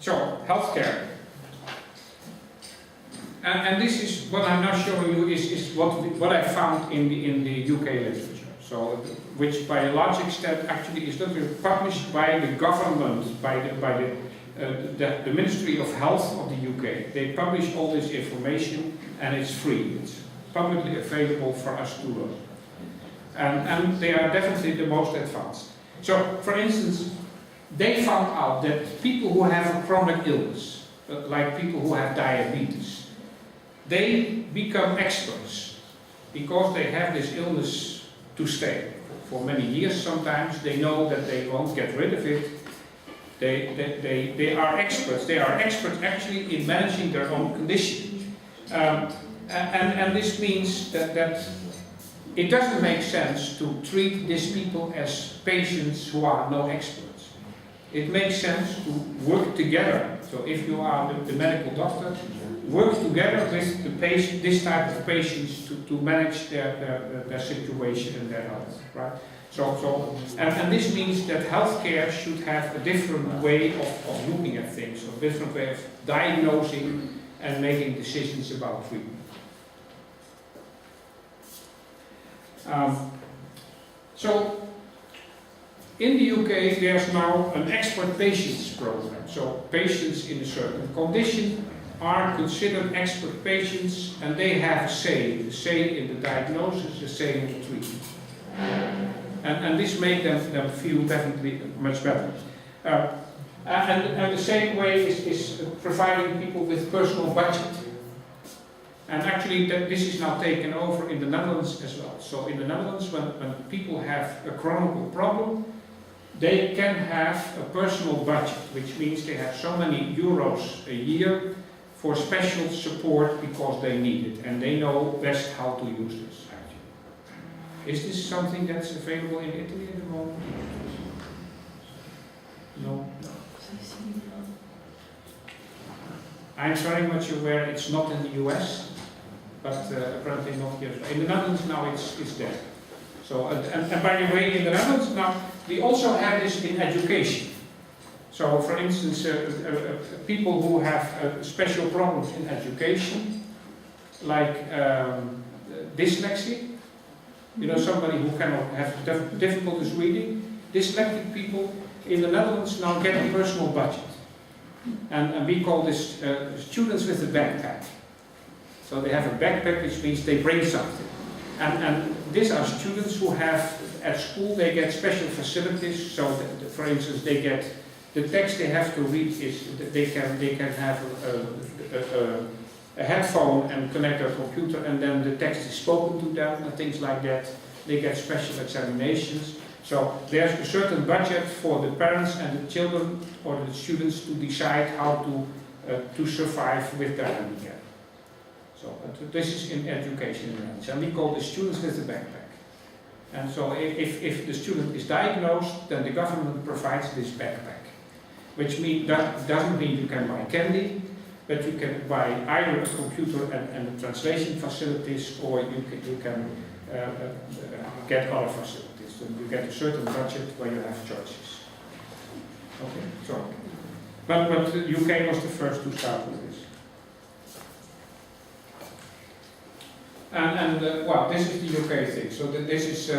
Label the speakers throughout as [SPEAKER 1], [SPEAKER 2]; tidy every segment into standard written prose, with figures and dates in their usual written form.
[SPEAKER 1] So, healthcare. And this is what I'm now showing you is what I found in the UK literature. So, which by a large extent actually is not published by the government, by the Ministry of Health of the UK. They publish all this information and it's free. It's publicly available for us to learn. And they are definitely the most advanced. So, for instance, they found out that people who have a chronic illness, like people who have diabetes, they become experts because they have this illness to stay for many years sometimes. They know that they won't get rid of it. They are experts. They are experts actually in managing their own condition. And this means that it doesn't make sense to treat these people as patients who are no experts. It makes sense to work together. So if you are the medical doctor, work together with the patient, this type of patients to manage their situation and their health, right? And this means that healthcare should have a different way of looking at things, a different way of diagnosing and making decisions about treatment. So, in the UK there's now an expert patients program. So, patients in a certain condition are considered expert patients and they have a say in the diagnosis, a say in the treatment. And this makes them feel definitely much better. And the same way is providing people with personal budget. And actually this is now taken over in the Netherlands as well. So in the Netherlands when people have a chronic problem, they can have a personal budget, which means they have so many euros a year for special support because they need it and they know best how to use this actually. Is this something that's available in Italy at the moment? No? I'm very much aware it's not in the US, but apparently not here. In the Netherlands now it's there. So, and by the way, in the Netherlands now, we also have this in education. So, for instance, people who have special problems in education, like dyslexia, you know, somebody who cannot have difficulties reading, dyslexic people in the Netherlands now get a personal budget. And we call this students with a backpack. So they have a backpack, which means they bring something. And these are students who have, at school, they get special facilities. So, for instance, they get the text they have to read is they can have a headphone and connect their computer, and then the text is spoken to them and things like that. They get special examinations. So there's a certain budget for the parents and the children or the students to decide how to survive with their handicap. So this is in education, and we call the students with the backpack. And so if the student is diagnosed, then the government provides this backpack. Which that doesn't mean you can buy candy, but you can buy either a computer and translation facilities, or you can get other facilities. So you get a certain budget where you have choices. Okay, so. But the UK was the first to start with this. Well, this is the UK thing. So this is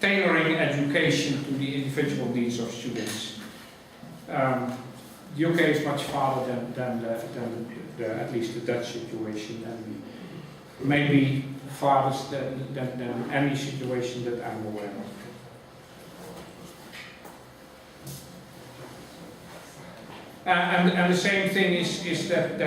[SPEAKER 1] tailoring education to the individual needs of students. The UK is much farther than at least the Dutch situation, and maybe farthest than any situation that I'm aware of. And the same thing is that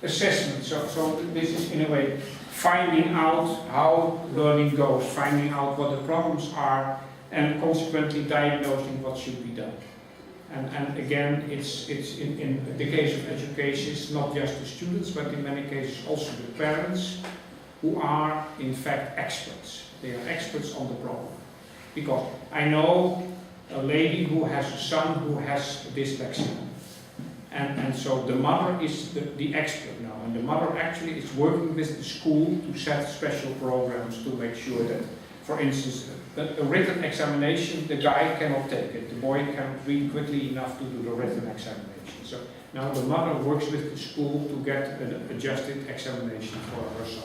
[SPEAKER 1] assessment. So this is in a way finding out how learning goes, finding out what the problems are, and consequently diagnosing what should be done. And again, it's in the case of education, it's not just the students, but in many cases also the parents, who are in fact experts. They are experts on the problem. Because I know a lady who has a son who has dyslexia. And so the mother is the expert now, and the mother actually is working with the school to set special programs to make sure that for instance, a written examination, the guy cannot take it. The boy can read quickly enough to do the written examination. So now the mother works with the school to get an adjusted examination for her son.